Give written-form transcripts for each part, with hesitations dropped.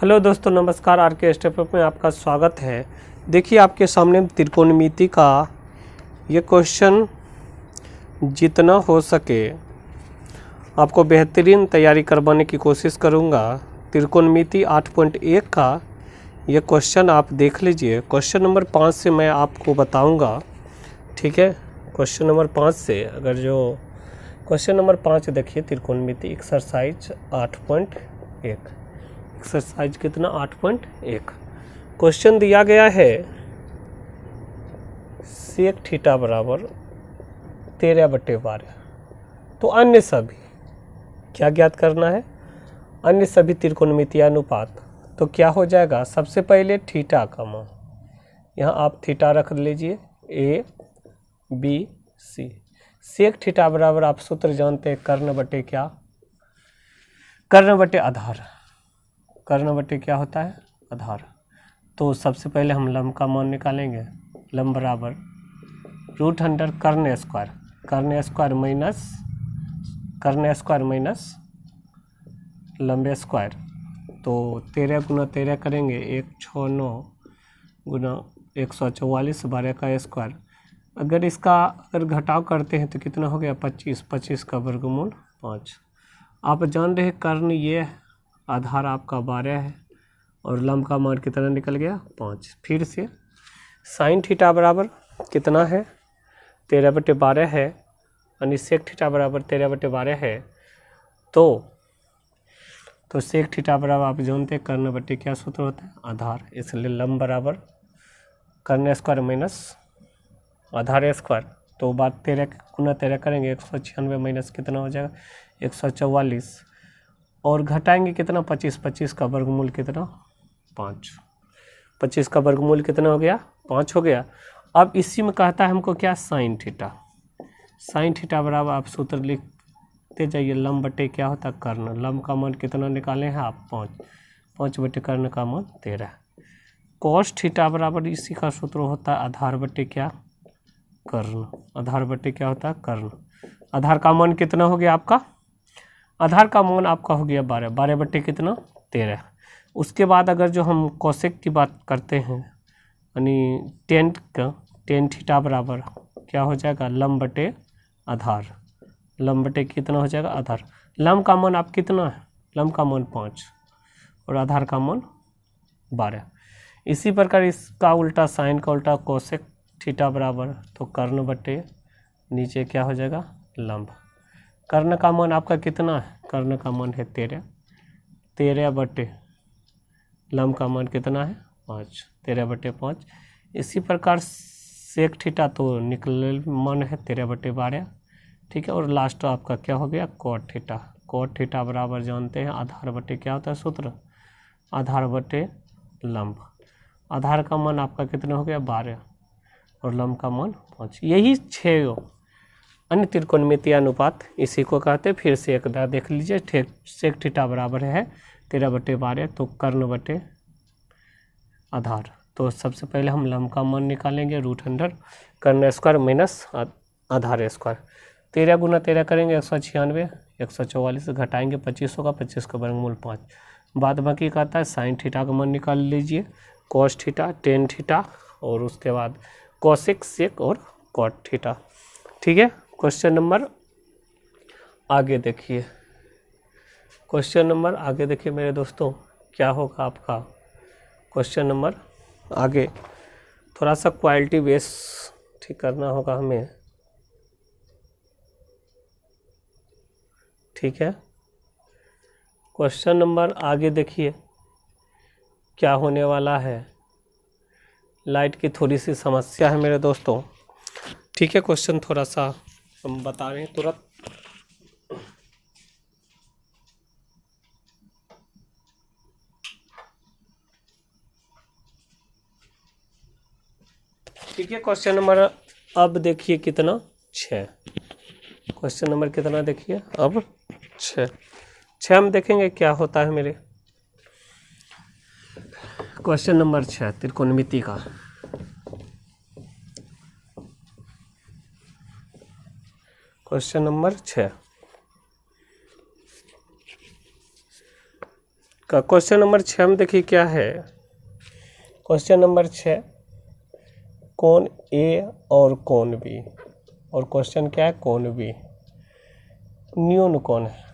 Hello दोस्तों, नमस्कार। Are के स्टेप अप में आपका स्वागत है। देखिए, आपके सामने त्रिकोणमिति का ये क्वेश्चन जितना हो सके आपको बेहतरीन तैयारी करवाने की कोशिश करूँगा। त्रिकोणमिति 8.1 का ये क्वेश्चन आप देख लीजिए। क्वेश्चन नंबर 5 से मैं आपको बताऊँगा, ठीक है। क्वेश्चन नंबर 5 से क्वेश्चन नंबर 5 देखिए, त्रिकोणमिति एक्सरसाइज 8.1। एक्सरसाइज कितना? 8.1। क्वेश्चन दिया गया है सेक थीटा बराबर 13/12। तो अन्य सभी क्या ज्ञात करना है? अन्य सभी त्रिकोणमितीय अनुपात। तो क्या हो जाएगा? सबसे पहले थीटा का मान, यहाँ आप थीटा रख लीजिए, ए बी सी। सेक थीटा बराबर आप सूत्र जानते हैं, कर्ण बटे क्या? कर्ण बटे आधार। कर्ण बटे क्या होता है? आधार। तो सबसे पहले हम लंब का मान निकालेंगे। लंब बराबर √अंडर कर्ण स्क्वायर। कर्ण स्क्वायर माइनस लंब स्क्वायर। तो 13 गुना 13 करेंगे, 169 गुना 144, 12 का स्क्वायर। अगर घटाव करते हैं तो कितना हो गया? 25। 25 का वर्गमूल 5। आप जान रहे हैं कर्ण ये आधार आपका 12 है और लंब का मान कितना निकल गया? 5। फिर से साइन थीटा बराबर कितना है? 13/12 है, यानी सेक थीटा बराबर 13/12 है। तो सेक थीटा बराबर आप जानते हैं कर्ण बटे क्या सूत्र होता है? आधार। इसलिए लंब बराबर कर्ण स्क्वायर माइनस आधार स्क्वायर। तो बात 13 गुना 13 करेंगे, 196 माइनस कितना हो जाएगा? 144। और घटाएंगे कितना? 25। 25 का वर्गमूल कितना? 5। 25 का वर्गमूल कितना हो गया? 5 हो गया। अब इसी में कहता है हमको क्या? Sine theta. साइन थीटा बराबर आप सूत्र लिखते जाइए, लंब बटे क्या होता है? कर्ण। लंब का मान कितना निकाले हैं आप? 5। 5 बटे कर्ण का मान 13। कॉस थीटा बराबर इसी का सूत्र होता है आधार बटे क्या? कर्ण। आधार बटे क्या होता है? कर्ण। आधार का मान कितना हो गया आपका? आधार का मान आपका हो गया 12। 12 बटे कितना? 13। उसके बाद अगर जो हम कोसेक की बात करते हैं, यानी टेन थीटा बराबर क्या हो जाएगा? लंब बटे आधार। लंब बटे कितना हो जाएगा? आधार। लंब का मान आप कितना है? लंब का मान 5 और आधार का मान 12। इसी प्रकार इसका उल्टा, साइन का उल्टा कोसेक थीटा बराबर, तो कर्ण बटे नीचे क्या हो जाएगा? लंब। कर्ण का मान आपका कितना है? कर्ण का मान है 13। 13 बटे लंब का मान कितना है? 5। 13 बटे 5। इसी प्रकार सेक थीटा तो निकल मान है 13/12, ठीक है। और लास्ट आपका क्या हो गया? Cot theta. कॉट थीटा बराबर जानते हैं आधार बटे क्या होता है सूत्र? आधार बटे लंब। आधार का मान आपका कितना हो गया? 12 और लंब का मान 5। यही 6 अन्य त्रिकोणमितीय अनुपात इसी को कहते हैं। फिर से एक बार देख लीजिए, सेक थीटा बराबर है 13/12, तो कर्ण बटे आधार। तो सबसे पहले हम लंब का मान निकालेंगे, √अंडर कर्ण स्क्वायर माइनस आधार स्क्वायर। 13 गुना 13 करेंगे, 196। 144 घटाएंगे 25 होगा, 25 का वर्गमूल 5। बाद बाकी कहता है साइन थीटा का मान निकाल लीजिए, कॉस थीटा, टेन थीटा और उसके बाद कोसेक, सेक और कॉट थीटा, ठीक है। क्वेश्चन नंबर आगे देखिए। क्वेश्चन नंबर आगे देखिए मेरे दोस्तों, क्या होगा आपका क्वेश्चन नंबर आगे? थोड़ा सा क्वालिटी बेस ठीक करना होगा हमें, ठीक है। क्वेश्चन नंबर आगे देखिए क्या होने वाला है। लाइट की थोड़ी सी समस्या है मेरे दोस्तों, ठीक है। क्वेश्चन थोड़ा सा हम बता रहे हैं तुरंत। ठीक है, क्वेश्चन नंबर अब देखिए कितना? 6। क्वेश्चन नंबर कितना देखिए? अब 6। 6 में देखेंगे क्या होता है मेरे। क्वेश्चन नंबर 6 त्रिकोणमिति का। क्वेश्चन नंबर 6 इसका क्वेश्चन नंबर 6 में देखिए क्या है। क्वेश्चन नंबर 6, कोण ए और कोण बी, और क्वेश्चन क्या है, कोण बी न्यून कोण है,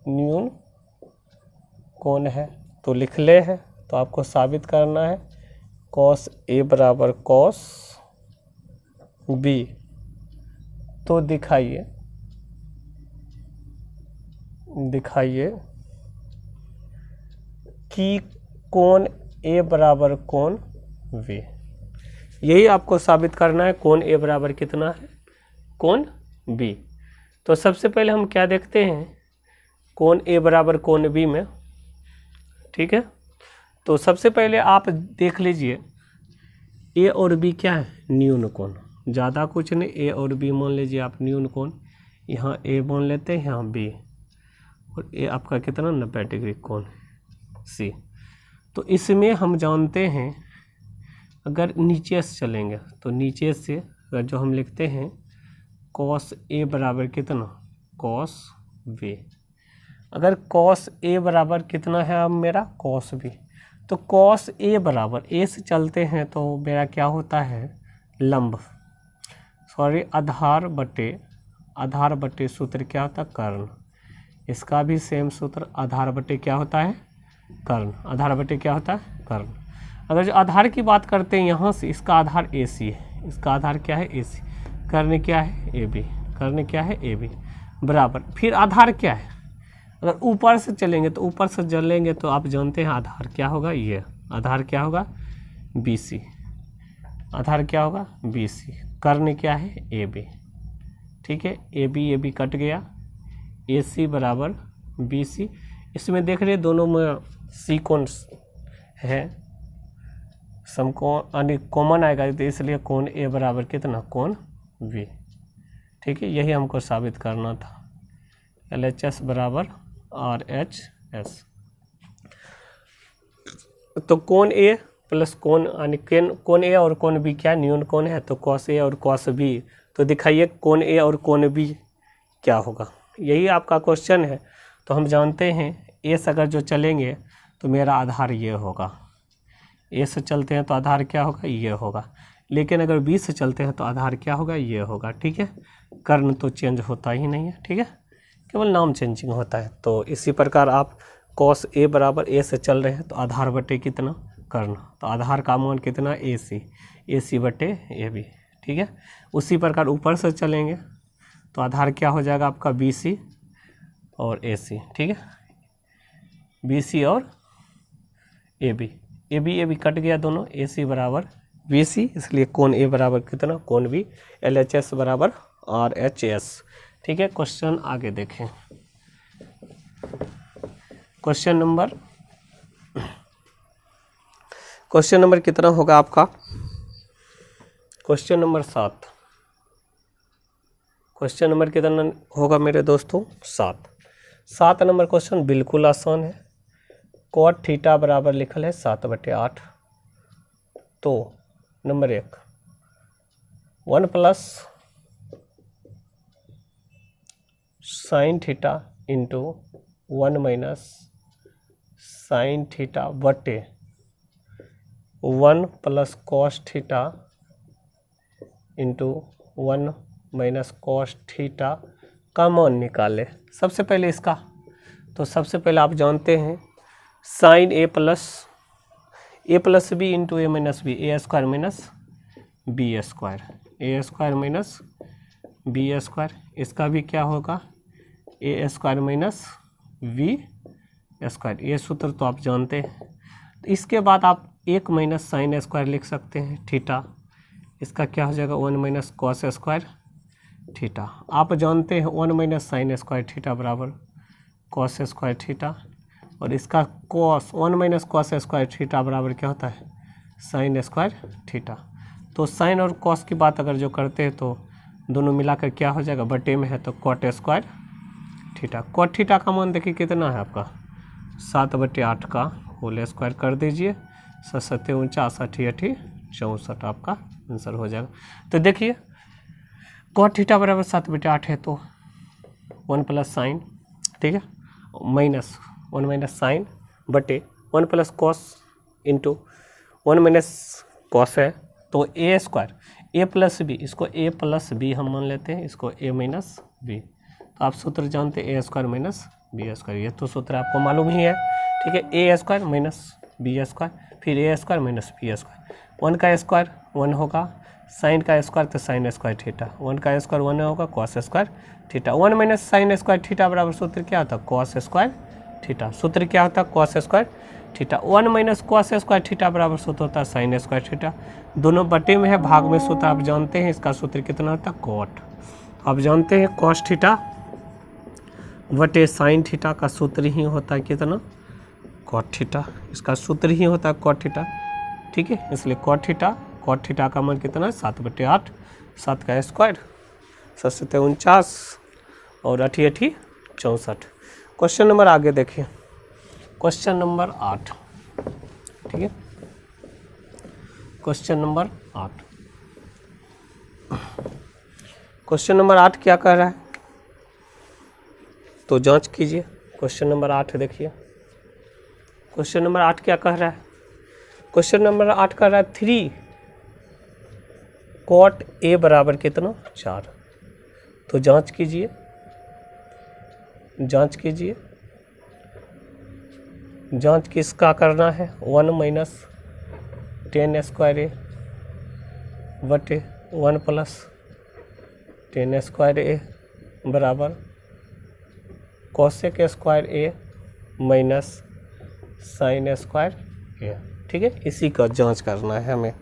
न्यून कोण है तो लिख ले है। तो आपको साबित करना है कॉस ए बराबर कॉस बी। तो दिखाइए कि कोण ए बराबर कोण बी, यही आपको साबित करना है। कोण ए बराबर कितना है, कोण बी। तो सबसे पहले हम क्या देखते हैं, कोण ए बराबर कोण बी में, ठीक है। तो सबसे पहले आप देख लीजिए ए और बी क्या है, न्यून कोण, ज़्यादा कुछ नहीं। ए और बी मान लीजिए आप न्यून कोण, यहाँ ए मान लेते हैं, यहाँ बी, और ए आपका कितना 90 डिग्री कोण सी। तो इसमें हम जानते हैं, अगर नीचे से चलेंगे तो नीचे से अगर जो हम लिखते हैं कॉस ए बराबर कितना, कॉस बी। अगर कॉस ए बराबर कितना है अब मेरा, कॉस बी, तो कॉस ए बराबर ए से चलते हैं तो मेरा क्या होता है, लंब, सॉरी आधार बटे सूत्र क्या होता है, कर्ण। इसका भी सेम सूत्र, आधार बटे क्या होता है, कर्ण। आधार बटे क्या होता है, कर्ण। अगर जो आधार की बात करते हैं यहाँ से, इसका आधार ए सी है, इसका आधार क्या है, ए सी, कर्ण क्या है, ए बी, कर्ण क्या है, ए बी, बराबर। फिर आधार क्या है, अगर ऊपर से चलेंगे तो ऊपर से चलेंगे तो आप जानते हैं आधार क्या होगा, ये आधार क्या होगा, बी सी, आधार क्या होगा, बी सी, कर्ण क्या है, ए बी, ठीक है। ए बी कट गया, ए सी बराबर बी सी। इसमें देख रहे दोनों में सी कोण है, समकोण यानी कॉमन आएगा, तो इसलिए कोण ए बराबर कितना, कोण बी, ठीक है। यही हमको साबित करना था, LHS बराबर RHS। तो कोण ए प्लस कोण यानी कोण ए और कोण बी क्या न्यून कोण है, तो कॉस ए और कॉस बी। तो दिखाइए कोण ए और कोण बी क्या होगा, यही आपका क्वेश्चन है। तो हम जानते हैं ए से अगर जो चलेंगे तो मेरा आधार ये होगा, ए से चलते हैं तो आधार क्या होगा, ये होगा। लेकिन अगर बी से चलते हैं तो आधार क्या होगा, ये होगा, ठीक है। कर्ण तो चेंज होता ही नहीं है, ठीक है, केवल नाम चेंजिंग होता है। तो इसी प्रकार आप कॉस ए बराबर ए से चल रहे हैं तो आधार बटे कितना, कर्ण, तो आधार का मान कितना, ए सी बटे ए बी, ठीक है। उसी प्रकार ऊपर से चलेंगे तो आधार क्या हो जाएगा आपका, बी सी और ए सी, ठीक है, बी सी और ए बी कट गया दोनों, ए सी बराबर बी सी, इसलिए कोण ए बराबर कितना, कोण बी, LHS बराबर RHS, ठीक है। क्वेश्चन आगे देखें, क्वेश्चन नंबर कितना होगा आपका, क्वेश्चन नंबर 7। क्वेश्चन नंबर कितना होगा मेरे दोस्तों, 7 नंबर क्वेश्चन बिल्कुल आसान है। कॉट थीटा बराबर लिखल है 7/8। तो number 1, 1 plus sine theta into 1 minus sine theta बटे 1 plus cos theta into 1 minus cos theta का मान निकाले। सबसे पहले इसका, तो सबसे पहले आप जानते हैं sign A plus B into A minus B, A square minus B square, A square minus B square. इसका भी क्या होगा, ए स्क्वायर माइनस बी स्क्वायर, ये सूत्र तो आप जानते हैं। तो इसके बाद आप 1 माइनस साइन स्क्वायर लिख सकते हैं थीटा, इसका क्या हो जाएगा 1 माइनस कॉस स्क्वायर थीटा। आप जानते हैं 1 माइनस साइन स्क्वायर थीटा बराबर कॉस स्क्वायर थीटा, और इसका cos 1 minus cos square theta बराबर क्या होता है, साइन स्क्वायर थीटा। तो साइन और कॉस की बात अगर जो करते हैं तो दोनों मिलाकर क्या हो जाएगा, बटे में है तो cot square theta. Cot theta का मान देखिए कितना है आपका 7/8 का होल स्क्वायर कर दीजिए, 7 49 80 64 आपका आंसर हो जाएगा। तो देखिए कॉट थीटा बराबर 7/8 है तो 1 प्लस साइन, ठीक है, माइनस 1 माइनस साइन बटे 1 plus cos into 1 minus cos है तो ए स्क्वायर ए प्लस बी, इसको ए प्लस बी हम मान लेते हैं, इसको ए माइनस बी। तो आप सूत्र जानते हैं ए स्क्वायर माइनस बी स्क्वायर, ये तो सूत्र आपको मालूम ही है, ठीक है। ए स्क्वायर माइनस बी स्क्वायर, फिर ए स्क्वायर माइनस बी स्क्वायर, 1 का स्क्वायर 1 होगा, साइन का स्क्वायर तो साइन स्क्वायर थीटा, 1 का स्क्वायर 1 होगा, cos square theta, 1 minus sine square theta बराबर सूत्र क्या होता है, कॉस स्क्वायर थीटा। सूत्र क्या होता है, cos square theta. 1 minus cos square theta बराबर सूत्र होता है साइन स्क्वायर थीटा। दोनों बटे में है, भाग में सूत्र आप जानते हैं, इसका सूत्र कितना होता है, कॉट। आप जानते हैं कॉस थीटा बटे साइन थीटा का सूत्र ही होता है कितना, कॉट थीटा, इसका सूत्र ही होता है कॉट थीटा, ठीक है। इसलिए कॉट थीटा का मान कितना है, 7/8, 7 का स्क्वायर 7 49 और 8 8 64। क्वेश्चन नंबर आगे देखिए, क्वेश्चन नंबर 8, ठीक है। क्वेश्चन नंबर 8, क्वेश्चन नंबर 8 क्या कह रहा है तो जांच कीजिए। क्वेश्चन नंबर 8 देखिए, क्वेश्चन नंबर 8 क्या कह रहा है, क्वेश्चन नंबर 8 कह रहा है 3 कॉट ए बराबर कितना 4। तो जांच कीजिए, जांच कीजिए, जांच किसका करना है, 1 माइनस 10 स्क्वायर ए बटे 1 प्लस 10 स्क्वायर ए बराबर cosec square A minus sine square ए, ठीक है। इसी का जांच करना है हमें,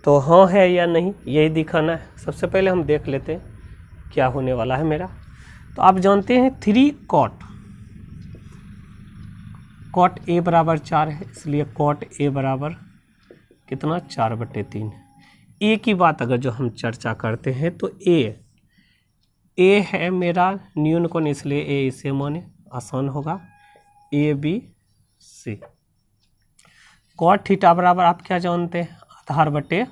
तो हाँ है या नहीं यही दिखाना है। सबसे पहले हम देख लेते हैं क्या होने वाला है मेरा। तो आप जानते हैं 3 कॉट ए बराबर 4 है, इसलिए कॉट ए बराबर कितना 4/3। ए की बात अगर जो हम चर्चा करते हैं तो ए है मेरा न्यून कोण, इसलिए ए इसे माने, आसान होगा, A B C. Cot theta बराबर आप क्या जानते हैं, आधार बटे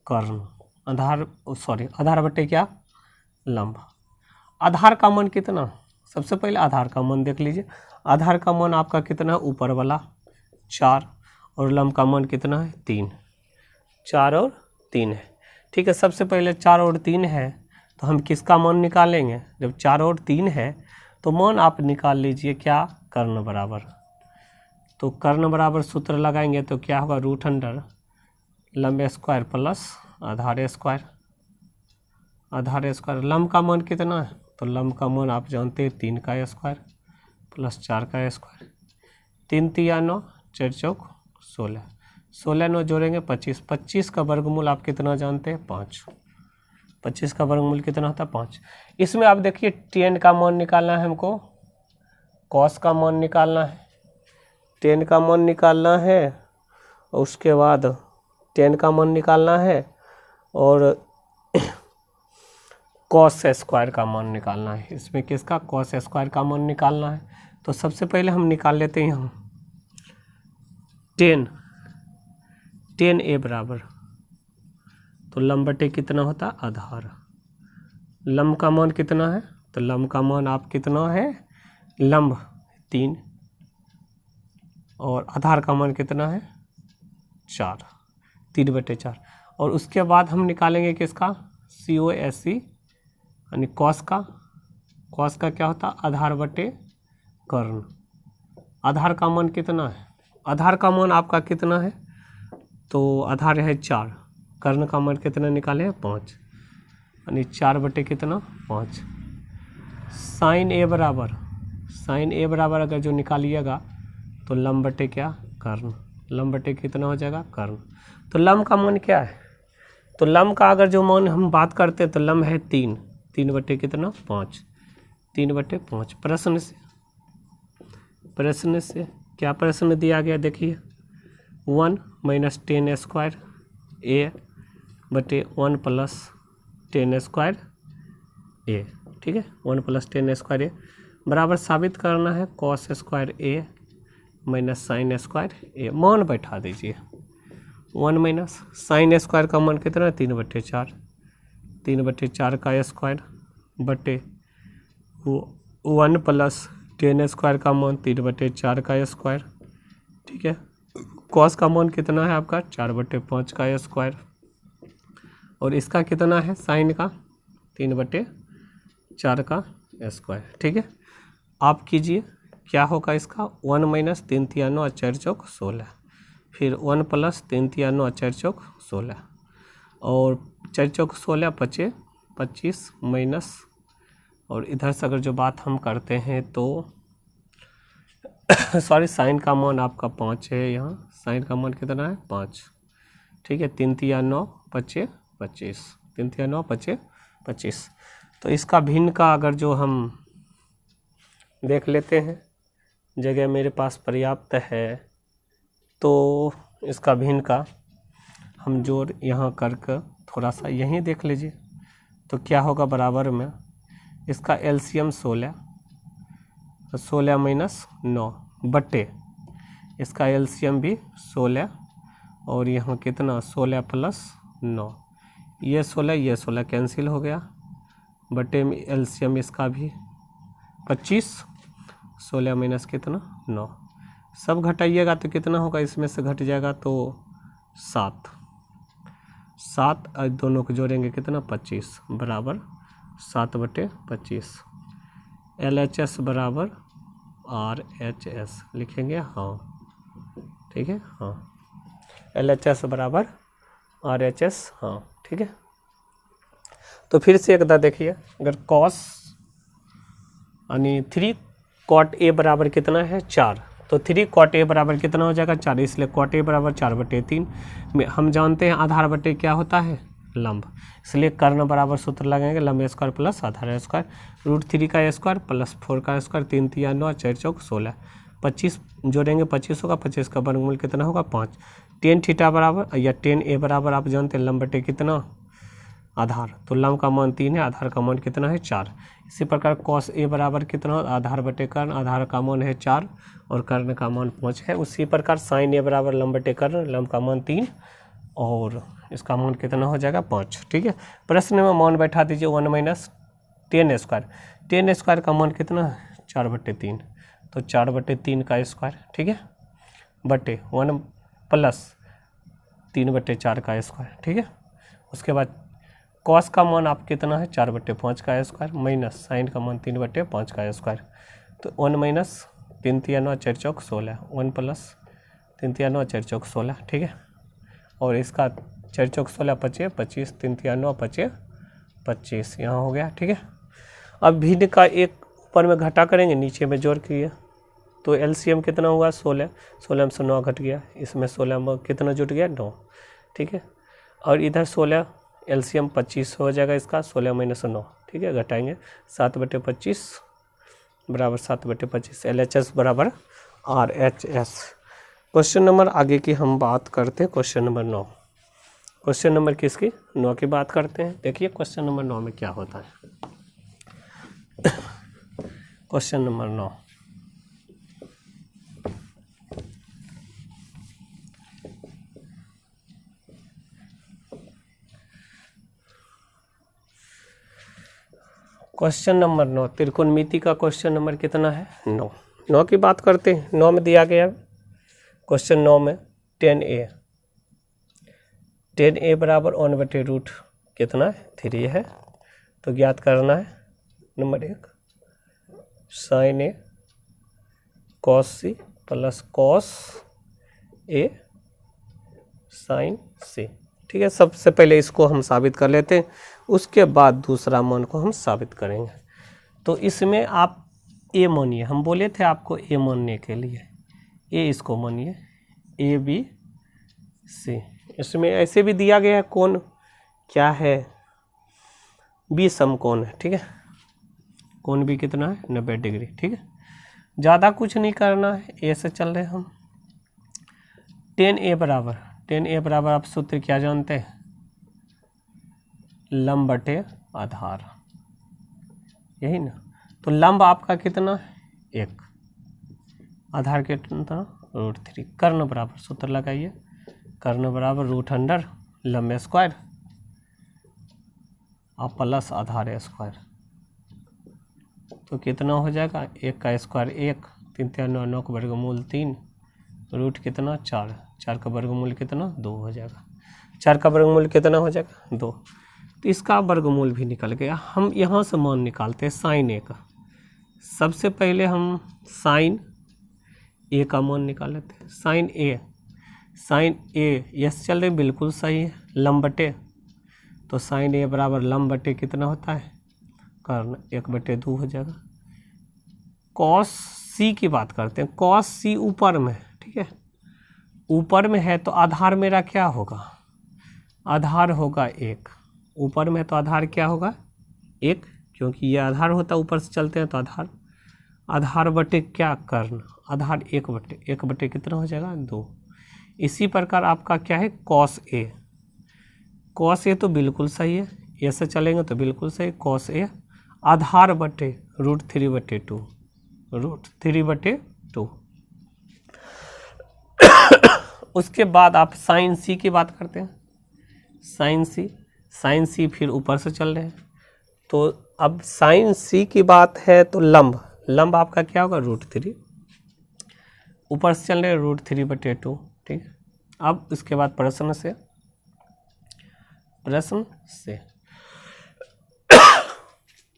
कर्ण, आधार बटे क्या, लंब। आधार का मान कितना, सबसे पहले आधार का मान देख लीजिए। आधार का मान आपका कितना है, ऊपर वाला 4 और लंब का मान कितना है 3, 4 और 3 है, ठीक है। सबसे पहले 4 और 3 है तो हम किसका मान निकालेंगे, जब 4 और 3 है तो मान आप निकाल लीजिए क्या, कर्ण बराबर। तो कर्ण बराबर सूत्र लगाएंगे तो क्या होगा, √अंडर लंब स्क्वायर प्लस आधार स्क्वायर, आधार स्क्वायर। लंब का मान कितना है, तो लंब का मान आप जानते हैं 3 का स्क्वायर प्लस 4 का स्क्वायर, 3 3 9, 4 4 16, 16 9 जोड़ेंगे 25, 25 का वर्गमूल आप कितना जानते हैं 5, 25 का वर्गमूल कितना होता है 5। इसमें आप देखिए tan का मान निकालना है हमको, cos का मान निकालना है, tan का मान निकालना है और उसके बाद tan का मान निकालना है और cos स्क्वायर का मान निकालना है। इसमें किसका, cos स्क्वायर का मान निकालना है। तो सबसे पहले हम निकाल लेते हैं यहाँ tan ए बराबर, तो लंब बटे कितना होता है आधार, लंब का मान कितना है, तो लंब का मान आप कितना है, लंब 3 और आधार का मान कितना है 4, 3/4। और उसके बाद हम निकालेंगे किसका, COSC यानी कॉस का क्या होता है आधार बटे कर्ण। आधार का मान कितना है, आधार का मान आपका कितना है, तो आधार है 4, कर्ण का मान कितना निकाले 5 यानी 4 बटे कितना 5। साइन ए बराबर अगर जो निकालिएगा तो लंब बटे क्या कर्ण, लंब बटे कितना हो जाएगा कर्ण। तो लंब का मान क्या है, तो लंब का अगर जो मान हम बात करते हैं तो लंब है 3 बटे कितना 5, 3/5। प्रश्न से क्या प्रश्न दिया गया देखिए, 1 माइनस 10 स्क्वायर ए बटे 1 प्लस 10 स्क्वायर ए, ठीक है। 1 प्लस 10 स्क्वायर ए बराबर साबित करना है cos square A minus sine square ए। मान बैठा दीजिए, 1 माइनस साइन स्क्वायर का मान कितना है 3/4, 3/4 का स्क्वायर बटे 1 प्लस टेन स्क्वायर का मान 3/4 का स्क्वायर, ठीक है। कॉस का मान कितना है आपका 4/5 का स्क्वायर, और इसका कितना है साइन का 3/4 का स्क्वायर, ठीक है। आप कीजिए क्या होगा इसका 1 - 3 × 9 = 4 × 16, फिर 1 + 3 × 9 = 4 × 16, और 4 × 16 = 25 माइनस, और इधर से अगर जो बात हम करते हैं तो सॉरी साइन का मान आपका 5 है, यहाँ साइन का मान कितना है 5, ठीक है। 3 × 9 = 25, 3 × 9 = 25। तो इसका भिन्न का अगर जो हम देख लेते हैं, जगह मेरे पास पर्याप्त है, तो इसका भिन्न का हम जोड़ यहाँ करके थोड़ा सा यहीं देख लीजिए, तो क्या होगा बराबर में इसका एलसीएम 16 - 9 बटे इसका एलसीएम भी 16, और यहाँ कितना 16 + 9, ये 16 कैंसिल हो गया, बटे में एलसीएम इसका भी 25, 16 माइनस कितना 9, सब घटाइएगा तो कितना होगा, इसमें से घट जाएगा तो 7 और दोनों को जोड़ेंगे कितना 25 बराबर 7/25। LHS बराबर RHS लिखेंगे, हाँ ठीक है, हाँ LHS बराबर RHS, हाँ ठीक है। तो फिर से एकदा देखिए, अगर कॉस यानी 3 cot A बराबर कितना है 4, तो 3 cot A बराबर कितना हो जाएगा 4, इसलिए cot A बराबर 4/3 में हम जानते हैं आधार बटे क्या होता है लंब, इसलिए कर्ण बराबर सूत्र लगाएंगे लंब स्क्वायर प्लस आधार स्क्वायर, √3 का स्क्वायर प्लस 4 का स्क्वायर, 3 × 9 = 4 × 16, 25 जोड़ेंगे 25 होगा, 25 का वर्गमूल कितना होगा 5। tan थीटा बराबर या tan A बराबर आप जानते हैं लंब बटे कितना आधार, तो लंब का मान 3 है, आधार का मान कितना है 4। इसी प्रकार cos A बराबर कितना आधार बटे कर्ण, आधार का मान है 4 और कर्ण का मान 5 है। उसी प्रकार sin A बराबर लंब बटे कर्ण, लंब का मान 3 और इसका मान कितना हो जाएगा 5, ठीक है। प्रश्न में मान बैठा दीजिए 1 - 10 स्क्वायर, 10 स्क्वायर का मान कितना है 4/3, तो 4/3 का स्क्वायर, ठीक है, बटे 1 + 3/4 का स्क्वायर, ठीक है। उसके बाद कॉस का मान आप कितना है 4/5 का स्क्वायर माइनस साइन का मान 3/5 का स्क्वायर, तो 1 - 3 × 9 = 4 × 16, 1 + 3 × 9 = 4 × 16, ठीक है। और इसका 4 × 16 = 25, 3 × 9 = 25 यहाँ हो गया, ठीक है। अब भिन्न का एक ऊपर में घटा करेंगे, नीचे में जोड़ किए, तो एलसीएम कितना हुआ 16, 16 में से 9 घट गया, इसमें 16 में कितना जुट गया 9, ठीक है। और इधर 16 एलसीएम 25 हो जाएगा इसका, 16 - 9, ठीक है, घटाएंगे 7/25 बराबर 7/25, LHS बराबर RHS। क्वेश्चन नंबर आगे की हम बात करते हैं, क्वेश्चन नंबर 9। क्वेश्चन नंबर किसकी 9 की बात करते हैं। देखिए क्वेश्चन नंबर 9 में क्या होता है। क्वेश्चन नंबर 9, क्वेश्चन नंबर 9 त्रिकोणमिति का क्वेश्चन नंबर कितना है 9। 9 की बात करते हैं। 9 में दिया गया क्वेश्चन 9 में tan A बराबर 1/√3 कितना है 3 है, तो ज्ञात करना है number 1 sin A cos C plus cos A sin C, ठीक है। सबसे पहले इसको हम साबित कर लेते हैं, उसके बाद दूसरा मान को हम साबित करेंगे। तो इसमें आप A मानिए, हम बोले थे आपको A मानने के लिए, A इसको मानिए ABC। इसमें ऐसे भी दिया गया है कोण क्या है B समकोण है, ठीक है, कोण भी कितना है 90 डिग्री, ठीक है। ज़्यादा कुछ नहीं करना है, A से चल रहे हम। tan A बराबर आप सूत्र क्या जानते हैं लंब बटे आधार, यही ना। तो लंब आपका कितना है 1, आधार कितना √3, कर्ण बराबर सूत्र लगाइए, कर्ण बराबर √अंडर लंब स्क्वायर और प्लस आधार स्क्वायर, तो कितना हो जाएगा, 1 का स्क्वायर 1, 3 3 9 9 का वर्गमूल 3, रूट कितना 4, 4 का वर्गमूल कितना 2 हो जाएगा। 4 का वर्गमूल कितना हो जाएगा 2। तो इसका वर्गमूल भी निकल गया। हम यहाँ से मान निकालते हैं साइन ए का। सबसे पहले हम साइन ए का मान निकाल लेते हैं। साइन ए यस चल रहे बिल्कुल सही है, लंब बटे, तो साइन ए बराबर लंब बटे कितना होता है कर्ण 1/2 हो जाएगा। कॉस सी की बात करते हैं। कॉस सी ऊपर में, ठीक है, ऊपर में है तो आधार मेरा क्या होगा, आधार होगा 1। ऊपर में तो आधार क्या होगा 1, क्योंकि ये आधार होता है, ऊपर से चलते हैं तो आधार बटे क्या कर्ण, आधार 1 बटे कितना हो जाएगा 2। इसी प्रकार आपका क्या है कॉस ए। कॉस ए तो बिल्कुल सही है, ऐसे चलेंगे तो बिल्कुल सही। कॉस ए आधार बटे √3/2, √3/2। उसके बाद आप साइन सी की बात करते हैं। साइन सी फिर ऊपर से चल रहे हैं, तो अब साइन सी की बात है तो लंब आपका क्या होगा √3, ऊपर से चल रहे हैं √3/2, ठीक है। अब इसके बाद प्रश्न से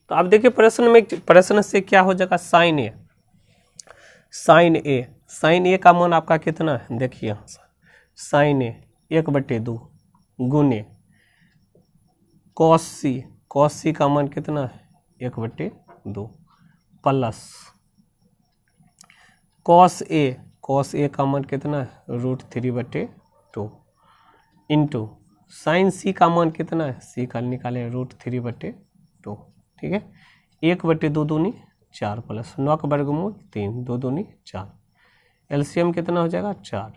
तो आप देखिए प्रश्न से क्या हो जाएगा, साइन ए का मान आपका कितना है, देखिए साइन ए 1/2 गुने कॉस सी का मान कितना है 1/2 प्लस कॉस ए का मान कितना है √3/2 इंटू साइन सी का मान कितना है, सी का निकाले √3/2, ठीक है। 1/2 दूनी 4 प्लस 9 का वर्गमूल 3, 2 दूनी 4, एलसीएम कितना हो जाएगा 4,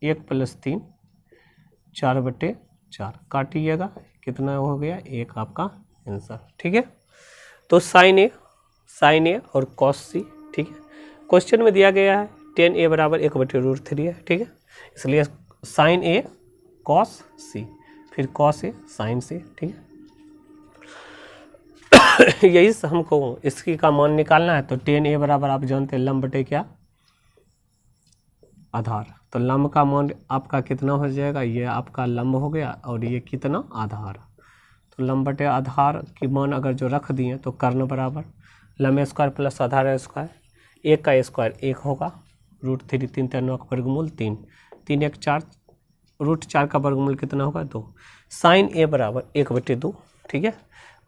1 + 3 4/4 काटिएगा कितना हो गया 1 आपका आंसर, ठीक है। तो साइन ए और कॉस सी, ठीक है। क्वेश्चन में दिया गया है tan a बराबर 1/√3 है, ठीक है, इसलिए साइन ए कॉस सी, फिर कॉस ए साइन से, ठीक है। यही से हमको इसकी का मान निकालना है। तो tan a बराबर आप जानते हैं लंब बटे क्या आधार, तो लंब का मान आपका कितना हो जाएगा, ये आपका लंब हो गया और ये कितना आधार। तो लंब बटे आधार की मान अगर जो रख दिए तो कर्ण बराबर लंब स्क्वायर प्लस आधार स्क्वायर, 1 का स्क्वायर 1 होगा, √3 3 3 9 का वर्गमूल 3, 3 1 4, √4 का वर्गमूल कितना होगा 2। साइन ए बराबर 1/2, ठीक है।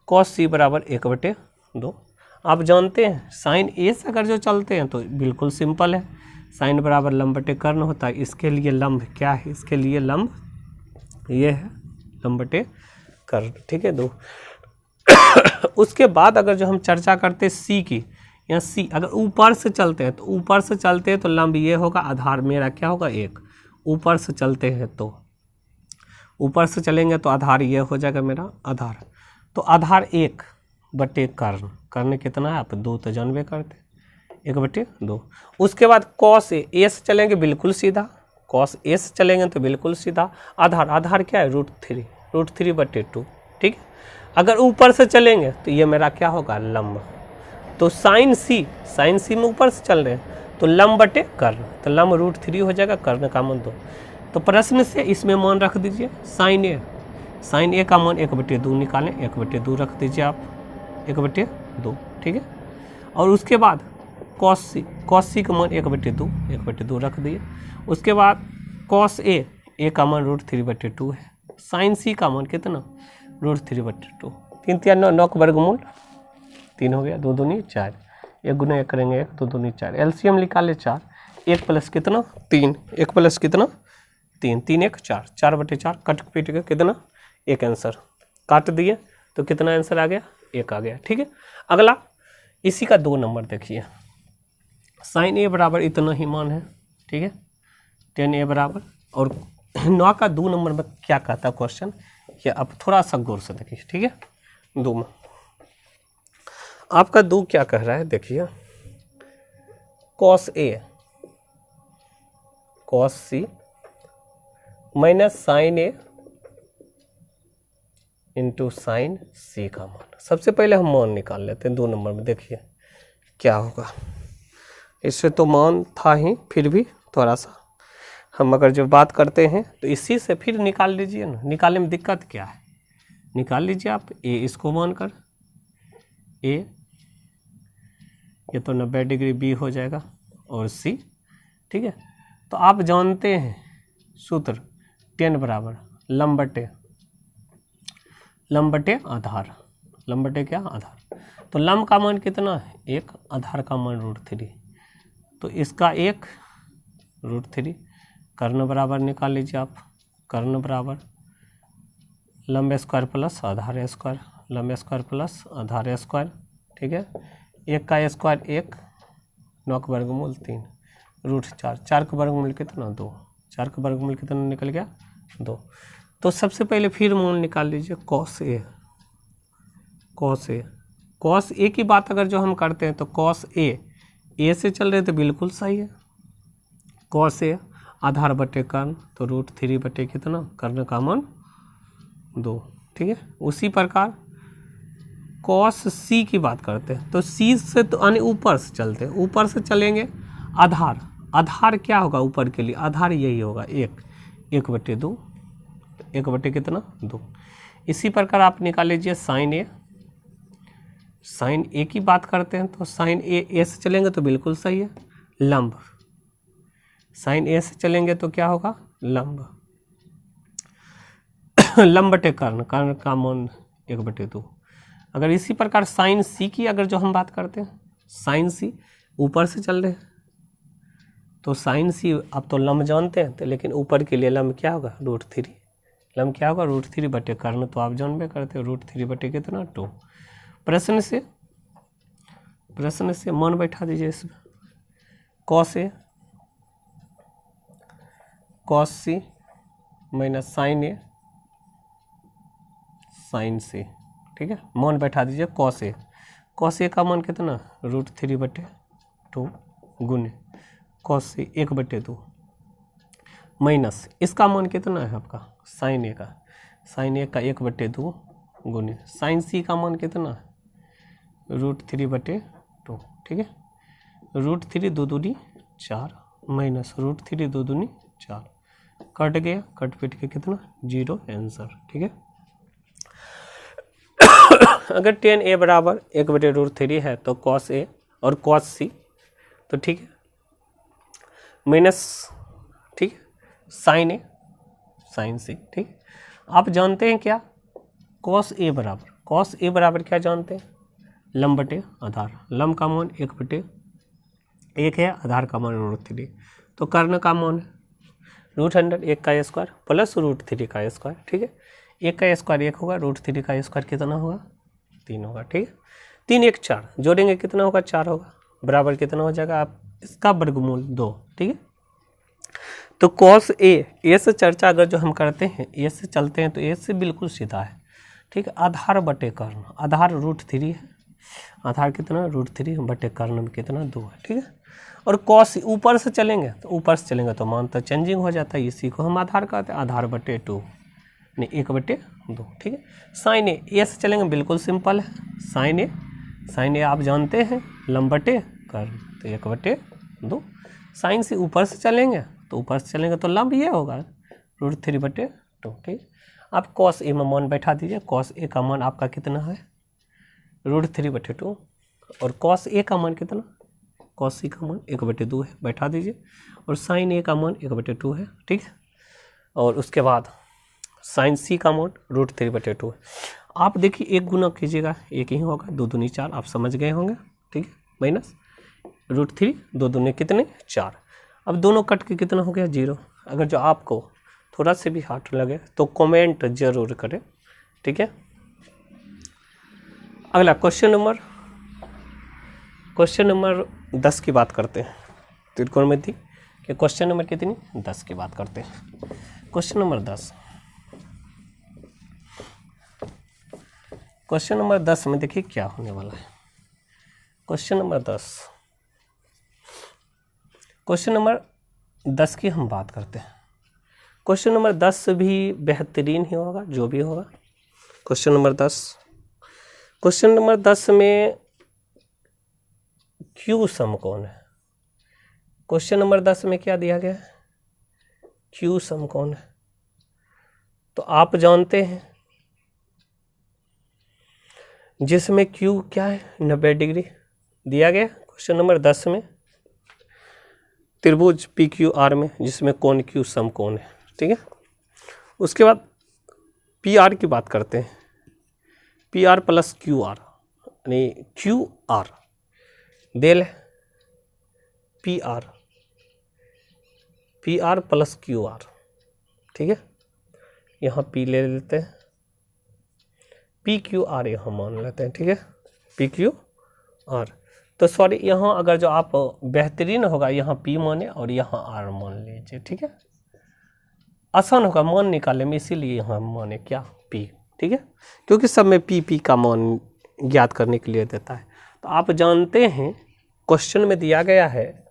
कॉस सी बराबर 1/2। आप जानते हैं साइन ए से अगर जो चलते हैं तो बिल्कुल सिंपल है, साइन बराबर लंब बटे कर्ण होता है। इसके लिए लंब क्या है, इसके लिए लंब ये है लंब बटे कर्ण, ठीक है 2। उसके बाद अगर जो हम चर्चा करते हैं सी की, या सी अगर ऊपर से चलते हैं तो लंब ये होगा, आधार मेरा क्या होगा 1, ऊपर से चलते हैं तो ऊपर से चलेंगे तो आधार ये हो जाएगा मेरा आधार, तो आधार 1/कर्ण, कर्ण कितना है आप 2 तो जानबे करते 1/2। उसके बाद कॉस ए से चलेंगे बिल्कुल सीधा, कॉस ए से चलेंगे तो बिल्कुल सीधा, आधार क्या है √3/2, ठीक है। अगर ऊपर से चलेंगे तो ये मेरा क्या होगा लंब, तो साइन सी में ऊपर से चल रहे हैं तो लंब बटे कर्ण, तो लंब √3 हो जाएगा, कर्ण का मान 2। तो प्रश्न से इसमें मान रख दीजिए साइन ए का मान 1/2 निकालें, 1/2 रख दीजिए आप 1/2, ठीक है। और उसके बाद कॉस सी का मान 1/2 रख दिए। उसके बाद कॉस ए का मान √3/2 है, साइन सी का मान कितना √3/2, 3 3 9 9 का वर्गमूल 3 हो गया, 2 दूनी 4, 1 गुना 1 करेंगे 1, 2 दूनी 4, एलसीएम निकाले 4, 1 प्लस कितना 3, 1 प्लस कितना 3, 3 1 4, 4/4 कट पीट के कितना 1 आंसर काट दिए, तो कितना आंसर आ गया 1 आ गया, ठीक है। अगला इसी का 2 नंबर देखिए, साइन ए बराबर इतना ही मान है, ठीक है, tan a बराबर, और 9 का 2 नंबर में क्या कहता है क्वेश्चन, ये आप थोड़ा सा गौर से देखिए, ठीक है। 2 में आपका 2 क्या कह रहा है, देखिए cos A cos C minus sign A into sine सी का मान। सबसे पहले हम मान निकाल लेते हैं 2 नंबर में, देखिए क्या होगा। इससे तो मान था ही, फिर भी थोड़ा सा हम अगर जो बात करते हैं तो इसी से फिर निकाल लीजिए ना। निकालने में दिक्कत क्या है, निकाल लीजिए आप। ए इसको मानकर ए, ये तो 90 डिग्री बी हो जाएगा और सी, ठीक है। तो आप जानते हैं सूत्र tan बराबर लंब बटे आधार, लंब बटे क्या आधार। तो लंब का मान कितना है 1, आधार का मान √3, तो इसका 1 √3, कर्ण बराबर निकाल लीजिए आप। कर्ण बराबर लंब स्क्वायर प्लस आधार स्क्वायर, लंब स्क्वायर प्लस आधार स्क्वायर, ठीक है। 1 का स्क्वायर 1, 9 का वर्गमूल 3, √4, 4 का वर्गमूल कितना 2, 4 का वर्गमूल कितना निकल गया 2। तो सबसे पहले फिर मान निकाल लीजिए cos A, cos A की बात अगर जो हम करते हैं तो cos A से चल रहे तो बिल्कुल सही है। cos A आधार बटे कर्ण, तो √3 बटे कितना, कर्ण का मान 2, ठीक है। उसी प्रकार cos C की बात करते हैं तो C से तो यानी ऊपर से चलते हैं, ऊपर से चलेंगे आधार क्या होगा ऊपर के लिए, आधार यही होगा 1 बटे 2, 1 बटे कितना 2। इसी प्रकार आप निकाल लीजिए साइन ए की बात करते हैं तो साइन ए से चलेंगे तो बिल्कुल सही है। लंब साइन ए से चलेंगे तो क्या होगा लंब, लंब बटे कर्ण, कर्ण का मान 1 बटे 2। अगर इसी प्रकार साइन सी की अगर जो हम बात करते हैं, साइन सी ऊपर से चल रहे हैं तो साइन सी अब तो लंब जानते हैं तो, लेकिन ऊपर के लिए लंब क्या होगा √3, लंब क्या होगा √3 बटे कर्ण, तो आप जानबे करते हो √3 बटे कितना 2। प्रश्न से मान बैठा दीजिए इसमें, cos C minus sine C, ठीक है। मान बैठा दीजिए cos A का मान कितना √3 बटे 2 गुने cos C 1 बटे 2 माइनस इसका मान कितना है आपका साइन A का 1 बटे 2 गुने साइन C का मान कितना है √3 बटे 2, ठीक है। √3 2 दूनी 4 माइनस √3 2 दूनी 4, कट गया, कट पिट के कितना 0 आंसर, ठीक है। अगर tan A बराबर 1 बटे √3 है तो cos A और cos C तो ठीक है, माइनस ठीक है साइन C, ठीक। आप जानते हैं क्या cos A बराबर क्या जानते हैं लंब बटे आधार, लंब का मान 1 बटे 1 है, आधार का मान √3, तो कर्ण का मान है √100 1 का स्क्वायर प्लस √3 का स्क्वायर, ठीक है। 1 का स्क्वायर 1 होगा, √3 का स्क्वायर कितना होगा 3 होगा, ठीक है। 3 1 4 जोड़ेंगे कितना होगा 4 होगा, बराबर कितना हो जाएगा आप इसका वर्गमूल 2, ठीक है। तो cos A से चर्चा अगर जो हम करते हैं A से चलते हैं तो A से बिल्कुल सीधा है, ठीक है। आधार बटे कर्ण, आधार √3 है, आधार कितना √3 बटे कर्ण में कितना 2 है, ठीक है। और cos ऊपर से चलेंगे तो मान तो चेंजिंग हो जाता है, इसी को हम आधार कहते हैं, आधार बटे 2 नहीं 1 बटे 2, ठीक है। साइन ए से चलेंगे बिल्कुल सिंपल है, साइन ए आप जानते हैं लंब बटे कर्ण, तो 1 बटे 2। साइन से ऊपर से चलेंगे तो लंब ये होगा √3 बटे 2, ठीक। आप cos ए में मान बैठा दीजिए, cos ए का मान आपका कितना है √3 बटे 2 और cos ए का मान कितना cos सी का मान 1 बटे 2 है, बैठा दीजिए। और साइन ए का मान 1 बटे 2 है, ठीक है। और उसके बाद साइन सी का मान √3 बटे 2 है। आप देखिए एक गुना कीजिएगा एक ही होगा, 2 दूनी 4 आप समझ गए होंगे, ठीक है। माइनस √3 2 दूनी कितने 4, अब दोनों कट के कितना हो गया 0। अगर जो आपको थोड़ा से भी हार्ड लगे तो कमेंट जरूर करें, ठीक है। अगला क्वेश्चन नंबर 10 की बात करते हैं, त्रिकोणमिति के क्वेश्चन नंबर कितनी 10 की बात करते हैं। क्वेश्चन नंबर 10 में देखिए क्या होने वाला है। क्वेश्चन नंबर 10 की हम बात करते हैं। क्वेश्चन नंबर 10 भी बेहतरीन ही होगा जो भी होगा। क्वेश्चन नंबर 10 में क्यू समकोण है। क्वेश्चन नंबर 10 में क्या दिया गया है? क्यू समकोण है। तो आप जानते हैं जिसमें क्यू क्या है 90 डिग्री दिया गया क्वेश्चन नंबर 10 में, त्रिभुज पी क्यू आर में जिसमें कोण क्यू समकोण है। ठीक है, उसके बाद पी आर की बात करते हैं। P R plus Q R यानी क्यू आर देल है P R plus Q R. ठीक है, यहाँ पी ले लेते हैं, पी क्यू आर यहाँ मान लेते हैं। ठीक है, पी क्यू आर। तो सॉरी, यहाँ अगर जो आप बेहतरीन होगा यहाँ पी माने और यहाँ आर मान लीजिए। ठीक है, आसान होगा मान निकालने में, इसीलिए यहाँ माने क्या पी। ठीक है, क्योंकि सब में पी का मान ज्ञात करने के लिए देता है। तो आप जानते हैं क्वेश्चन में दिया गया है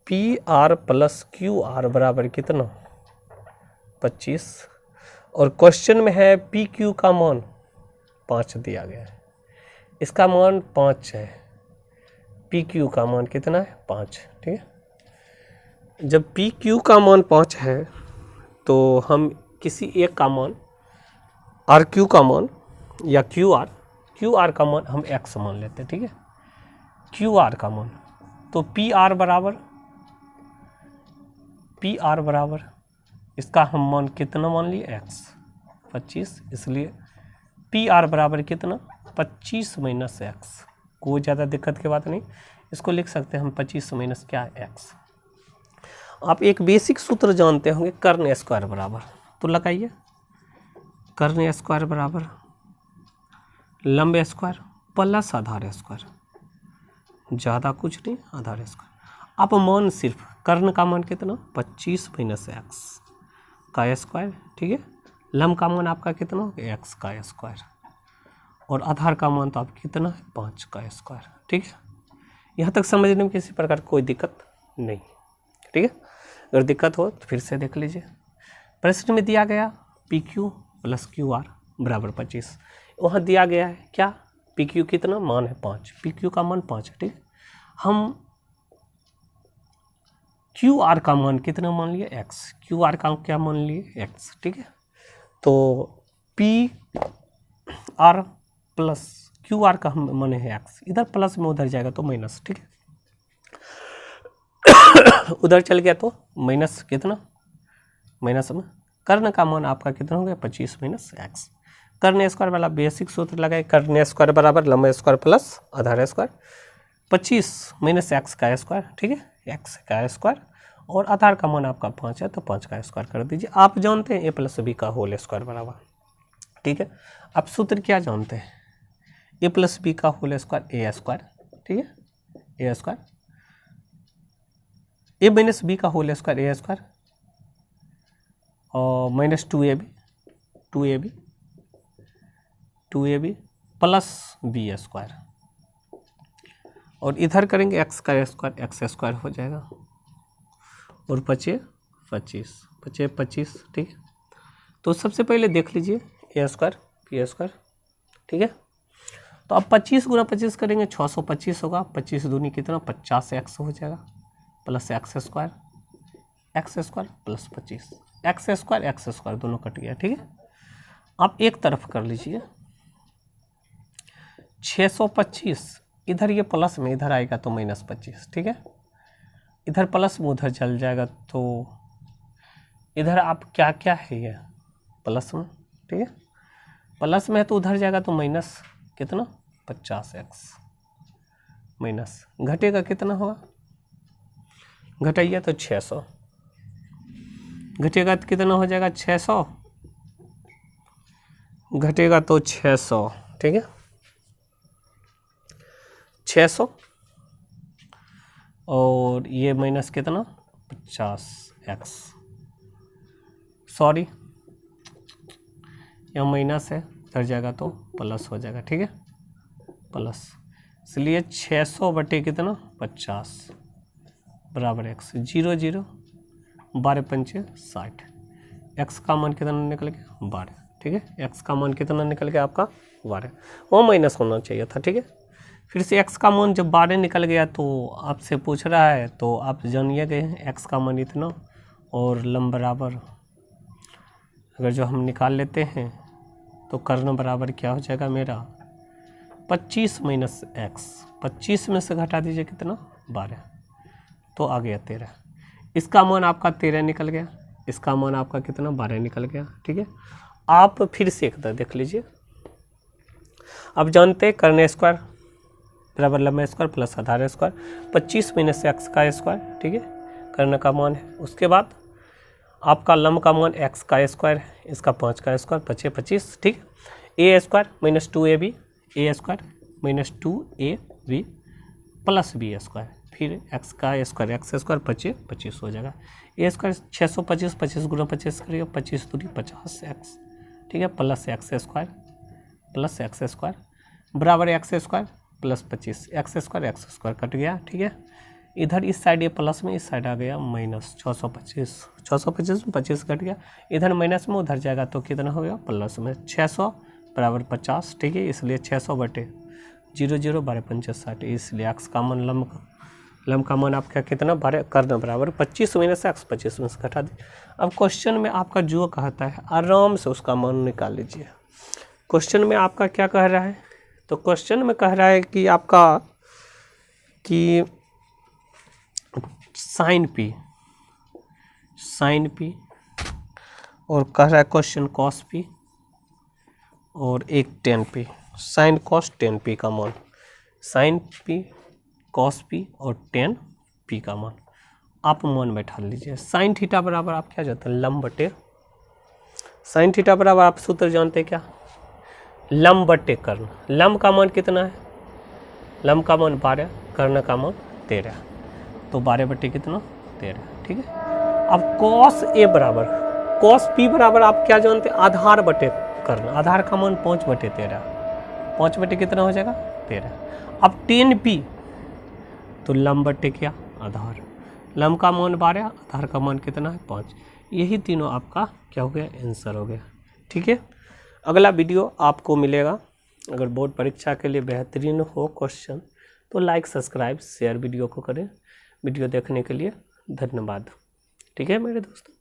P R plus Q R बराबर कितना 25, और क्वेश्चन में है पी क्यू का मान 5 दिया गया है, इसका मान 5 है, पी क्यू का मान कितना है 5। ठीक है, जब पी क्यू का मान 5 है तो हम किसी एक का मान आर क्यू का मान या क्यू आर का मान हम x मान लेते हैं। ठीक है, क्यू आर का मान, तो पी आर बराबर इसका हम मान कितना मान लिए x 25, इसलिए पी आर बराबर कितना 25 माइनस x। कोई ज़्यादा दिक्कत की बात नहीं, इसको लिख सकते हैं हम 25 माइनस क्या है x। आप एक बेसिक सूत्र जानते होंगे कर्ण स्क्वायर बराबर, तो लगाइए कर्ण स्क्वायर बराबर लंब स्क्वायर प्लस आधार स्क्वायर, ज़्यादा कुछ नहीं, आधार स्क्वायर। आप मान सिर्फ कर्ण का मान कितना 25 माइनस x का स्क्वायर। ठीक है, लंब का मान आपका कितना होगा x का स्क्वायर, और आधार का मान तो आप कितना है 5 का स्क्वायर। ठीक है, यहाँ तक समझने में किसी प्रकार कोई दिक्कत नहीं। ठीक है, अगर दिक्कत हो तो फिर से देख लीजिए। प्रश्न में दिया गया P Q plus Q R बराबर 25, वहाँ दिया गया है क्या पी क्यू कितना मान है 5, पी क्यू का मान 5 है। ठीक, हम क्यू आर का मान कितना मान लिए x, क्यू आर का क्या मान लिए x। ठीक है, तो P R plus Q R का हम माने है x, इधर प्लस में उधर जाएगा तो माइनस। ठीक है, उधर चल गया तो माइनस कितना, माइनस में कर्ण का मान आपका कितना हो गया 25 माइनस x। कर्ण स्क्वायर वाला बेसिक सूत्र लगाए, कर्ण स्क्वायर बराबर लंब स्क्वायर प्लस आधार स्क्वायर, 25 माइनस x का स्क्वायर। ठीक है, x का स्क्वायर, और आधार का मान आपका 5 है तो 5 का स्क्वायर कर दीजिए। आप जानते हैं a प्लस बी का होल स्क्वायर बराबर। ठीक है, आप सूत्र क्या जानते हैं a प्लस बी का होल स्क्वायर ए स्क्वायर। ठीक है, ए स्क्वायर, ए माइनस बी का होल स्क्वायर ए स्क्वायर, और minus 2ab plus B square, और इधर करेंगे x का स्क्वायर एक्स स्क्वायर हो जाएगा, और 25 25। ठीक है, तो सबसे पहले देख लीजिए ए स्क्वायर पी स्क्वायर। ठीक है, तो अब 25 गुना 25 करेंगे 625 होगा, 25 दूनी कितना 50x हो जाएगा, plus x square plus 25, x square दोनों कट गया। ठीक है, आप एक तरफ कर लीजिए 625, इधर ये प्लस में इधर आएगा तो माइनस 25। ठीक है, इधर प्लस में उधर चल जाएगा तो इधर आप क्या क्या है ये प्लस में। ठीक है, प्लस में है तो उधर जाएगा तो माइनस कितना 50x, माइनस घटेगा कितना होगा, घटाइए तो 600, घटेगा तो कितना हो जाएगा 600, घटेगा तो 600। ठीक है, 600 और ये माइनस कितना 50x, सॉरी यह माइनस है, इधर जाएगा तो प्लस हो जाएगा। ठीक है, प्लस, इसलिए 600 बटे कितना 50 बराबर x, 0 0 12 पंचे 60, x का मान कितना निकल गया 12। ठीक है, x का मान कितना निकल गया आपका 12, वो माइनस होना चाहिए था। ठीक है, फिर से x का मान जब 12 निकल गया तो आपसे पूछ रहा है, तो आप जानिए गए हैं x का मान इतना और लंब बराबर अगर जो हम निकाल लेते हैं तो कर्ण बराबर क्या हो जाएगा मेरा 25 माइनस एक्स। 25 में से घटा दीजिए कितना 12, तो आ गया 13। इसका मान आपका 13 निकल गया, इसका मान आपका कितना 12 निकल गया। ठीक है, आप फिर से एक बार देख लीजिए। अब जानते हैं कर्ण स्क्वायर बराबर लंब स्क्वायर प्लस आधार स्क्वायर, 25 माइनस एक्स का स्क्वायर। ठीक है, कर्ण का मान है। उसके बाद आपका लंब का मान एक्स का स्क्वायर है, इसका 5 का स्क्वायर 25 25। ठीक है, ए square minus 2ab, a square minus 2ab plus B square, फिर एक्स का स्क्वायर एक्स स्क्वायर 25 25 हो जाएगा। ए स्क्वायर 625, 25 गुना 25 करिए 25 दूरी 50 एक्स। ठीक है, प्लस एक्स स्क्वायर बराबर x square plus 25 x square cut गया। ठीक है, इधर इस साइड ये प्लस में, इस साइड आ गया माइनस 625 में 25 कट गया, इधर माइनस में उधर जाएगा तो कितना हो गया प्लस में 600 बराबर 50। ठीक है, इसलिए 600 बटे 0 0 12 5 60, इसलिए एक्स का मान लंब का मान आपका कितना कर्ण बराबर 25 माइनस एक्स, 25 में से घटा दी। अब क्वेश्चन में आपका जो कहता है आराम से उसका मान निकाल लीजिए। क्वेश्चन में आपका क्या कह रहा है, तो क्वेश्चन में कह रहा है कि आपका कि साइन पी और कह रहा है क्वेश्चन कॉस पी और एक ten P, sine cos tan P का मान, साइन पी कॉस पी और टेन पी का मान आप मान बैठा लीजिए। साइन थीटा बराबर आप क्या जानते हैं लंब बटे, साइन थीटा बराबर आप सूत्र जानते हैं क्या, लंब बटे कर्ण। लंब का मान कितना है, लंब का मान 12, कर्ण का मान 13, तो 12 बटे कितना 13। ठीक है, अब कॉस ए बराबर कॉस पी बराबर आप क्या जानते हैं आधार बटे कर्ण, आधार का मान 5 बटे 13, 5 बटे कितना हो जाएगा 13। अब टेन पी तो लंब बटे क्या आधार, लंब का मान 12, आधार का मान कितना है 5, यही तीनों आपका क्या हो गया आंसर हो गया। ठीक है, अगला वीडियो आपको मिलेगा। अगर बोर्ड परीक्षा के लिए बेहतरीन हो क्वेश्चन तो लाइक सब्सक्राइब शेयर वीडियो को करें। वीडियो देखने के लिए धन्यवाद। ठीक है मेरे दोस्तों।